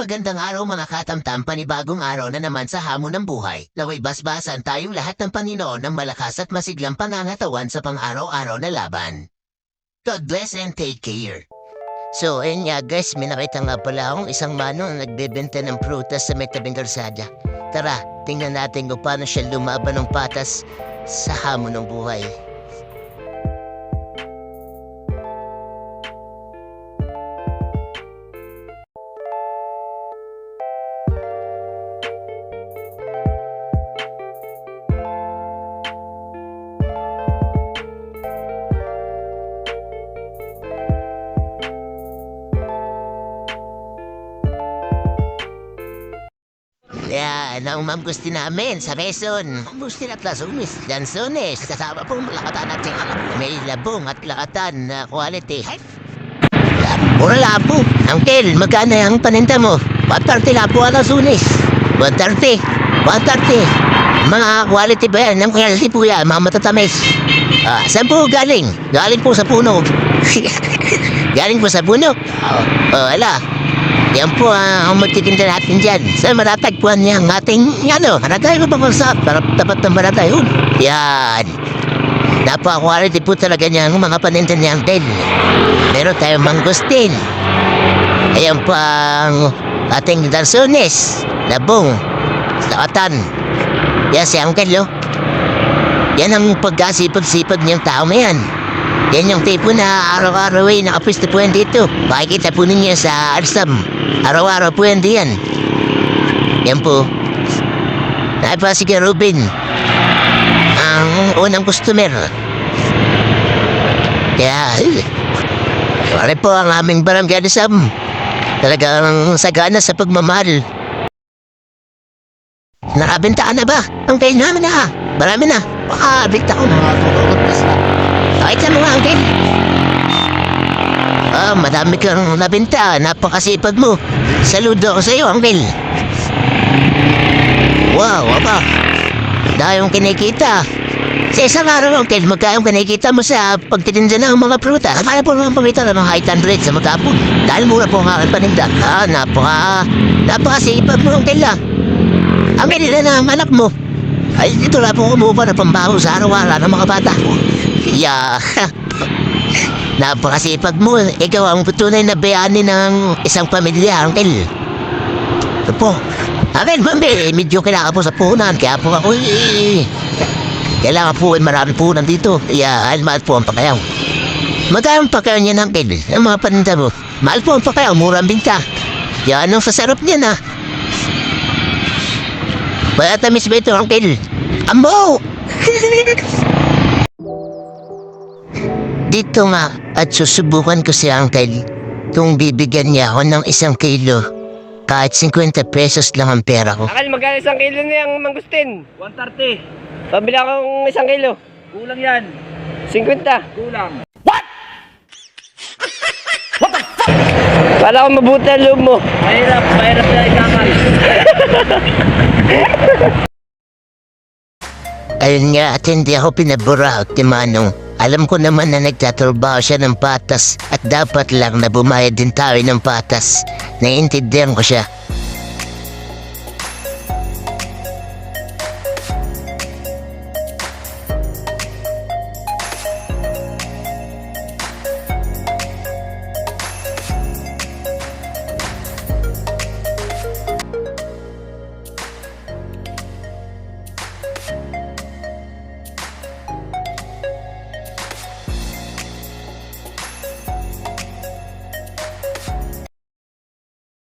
Magandang araw mga katamtam, panibagong araw na naman sa hamon ng buhay. Naway basbasan tayong lahat ng Panginoon ng malakas at masiglang pangangatawan sa pang-araw-araw na laban. God bless and take care. So, ayun nga guys, may nakita nga pala akong isang manong na nagbebenta ng prutas sa may tabing kalsada. Tara, tingnan natin kung paano siya lumaban ng patas sa hamon ng buhay. Yan, ang ma'am gusto namin sa Quezon. Gusto na Tlasumis, Lanzones, kasama pong lakatan at may labong at lakatan na quality. Mura labo. Uncle, magkano ang paninda mo? 130 labo ang Lanzones. 130. 130. Mga quality ba yan? Ang quality po yan, mga matatamis. Saan po galing? Galing po sa puno. Galing po sa puno? Ala. Yan po ang magtitinda natin dyan. Sa matatagpuan niya ang ating, maratay ko papansa. Tapat ng maratay. Yan. Napaka-quality po talaga niya ang mga paninda niya ang tel. Meron tayong mangustin. Ayan po ang ating Lanzones, labong, lakatan. Yan si Uncle, Yan ang pagkasipag-sipag niyang tao na yan. Yan yung tipo na araw-araw ay nakapisto po yan dito. Makikita po ninyo sa Arsam. Araw-araw po yan diyan. Yan po. Naipa si Ruben. Ang unang customer. Kaya, pare po ang aming barangay Arsam. Talagang sagana sa pagmamahal. Nakabintaan na ba? Ang kain namin na. Marami na. Bikta ko. Kahit sa mga Uncle. Madami kang nabinta. Napakasipag mo. Saludo ako sa iyo, Uncle. Wow, aba. Dahil yung kinikita. Sa isang araw, Uncle, magkayong kinikita mo sa pagtitinda ng mga prutas. Kaya po naman pamita ng mga 800 sa magkapon. Dahil mura po ang aking paninda. Napakasipag mo, Uncle. Ang ganila na ang anak mo. Ay, dito na po kumuha na pambaho sa araw-araw ng mga bata. Napakasipag mo. Ikaw ang tunay na bayani ng isang pamilya, Uncle. Ito po. Akin, Bambi, medyo kailangan po sa puhunan. Kaya po ako, kailangan po, marami puhunan dito. Mahal po ang pakayaw. Magkano ang pakayaw niya, Uncle? Ang mga paninda mo. Mahal po ang pakayaw, murang binta. Anong sasarap niya na? Kaya tamis ba ito, Uncle? Ambo! Dito nga at susubukan ko si Uncle kung bibigyan niya ako ng 1 kilo. Kahit 50 pesos lang ang pera ko. Uncle, magkano 1 kilo na yung mangustin? 130. Pabili akong 1 kilo. Kulang yan. 50. Kulang. Kala ko mabuti ang loob mo. Mahirap na ikamal. Ayun nga at hindi ako pinabura ni Manong. Alam ko naman na nagtatrabaho siya ng patas at dapat lang na bumayad din tayo ng patas. Naiintindihan ko siya.